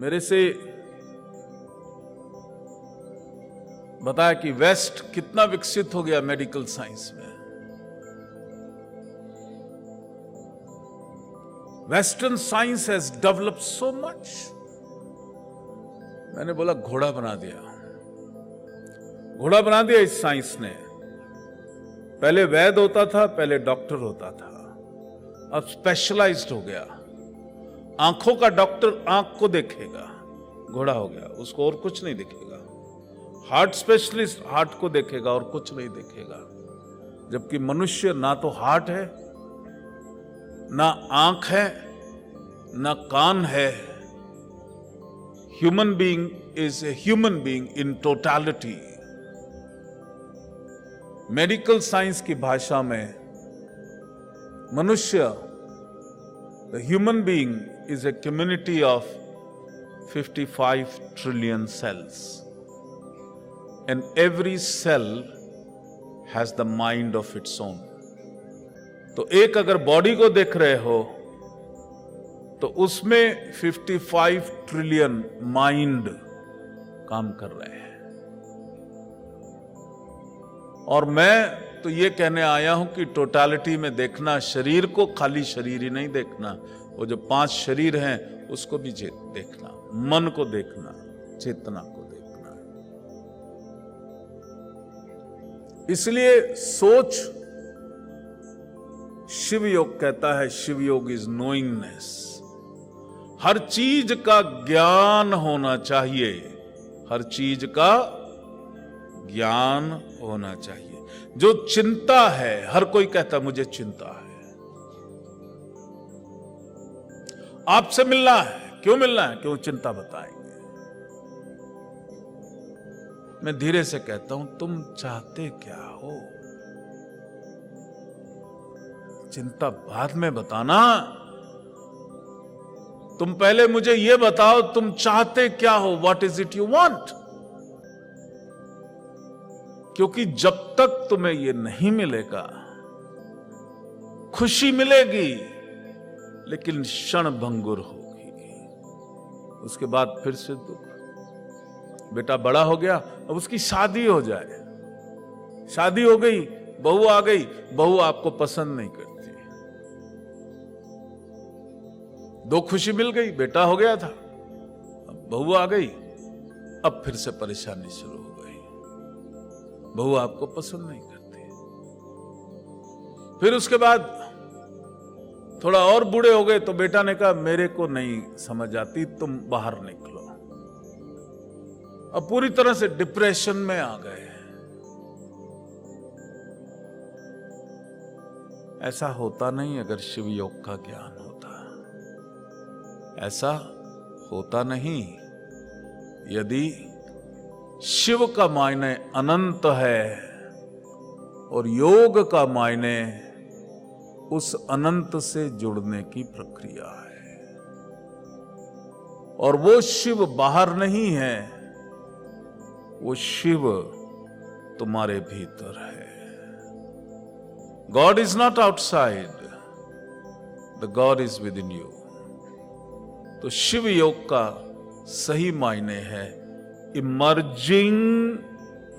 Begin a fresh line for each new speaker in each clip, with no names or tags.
मेरे से बताया कि वेस्ट कितना विकसित हो गया मेडिकल साइंस में। Western science has developed so much. मैंने बोला घोड़ा बना दिया, घोड़ा बना दिया इस साइंस ने। पहले वैद्य होता था, पहले डॉक्टर होता था, अब स्पेशलाइज्ड हो गया। आंखों का डॉक्टर आंख को देखेगा, घोड़ा हो गया, उसको और कुछ नहीं दिखेगा। हार्ट स्पेशलिस्ट हार्ट को देखेगा और कुछ नहीं देखेगा। जबकि मनुष्य ना तो हार्ट है, ना आंख है, ना कान है। Human being is a human being in totality. Medical science की भाषा में मनुष्य, the human being is a community of 55 trillion cells and every cell has the mind of its own। तो एक अगर बॉडी को देख रहे हो तो उसमें 55 ट्रिलियन माइंड काम कर रहे हैं। और मैं तो ये कहने आया हूं कि टोटलिटी में देखना, शरीर को खाली शरीर ही नहीं देखना, वो जो 5 शरीर हैं उसको भी देखना, मन को देखना, चेतना को देखना। इसलिए सोच, शिव योग कहता है, शिव योग इज नोइंगनेस। हर चीज का ज्ञान होना चाहिए, हर चीज का ज्ञान होना चाहिए। जो चिंता है, हर कोई कहता मुझे चिंता है, आपसे मिलना है, क्यों मिलना है, क्यों चिंता बताएंगे। मैं धीरे से कहता हूं तुम चाहते क्या हो, चिंता बाद में बताना। तुम पहले मुझे यह बताओ तुम चाहते क्या हो, what is it you want. क्योंकि जब तक तुम्हें यह नहीं मिलेगा, खुशी मिलेगी लेकिन क्षण भंगुर होगी, उसके बाद फिर से दुख। बेटा बड़ा हो गया, अब उसकी शादी हो जाए, शादी हो गई, बहू आ गई, बहू आपको पसंद नहीं करती, 2 खुशी मिल गई, बेटा हो गया था, अब बहू आ गई, अब फिर से परेशानी शुरू हो गई, बहू आपको पसंद नहीं करती। फिर उसके बाद थोड़ा और बूढ़े हो गए तो बेटा ने कहा मेरे को नहीं समझ आती, तुम बाहर निकलो। अब पूरी तरह से डिप्रेशन में आ गए। ऐसा होता नहीं अगर शिव योग का ज्ञान होता, ऐसा होता नहीं। यदि शिव का मायने अनंत है और योग का मायने उस अनंत से जुड़ने की प्रक्रिया है, और वो शिव बाहर नहीं है, वो शिव तुम्हारे भीतर है। God is not outside, the God is with in you. तो शिव योग का सही मायने है इमर्जिंग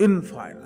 इनफाइनाइट।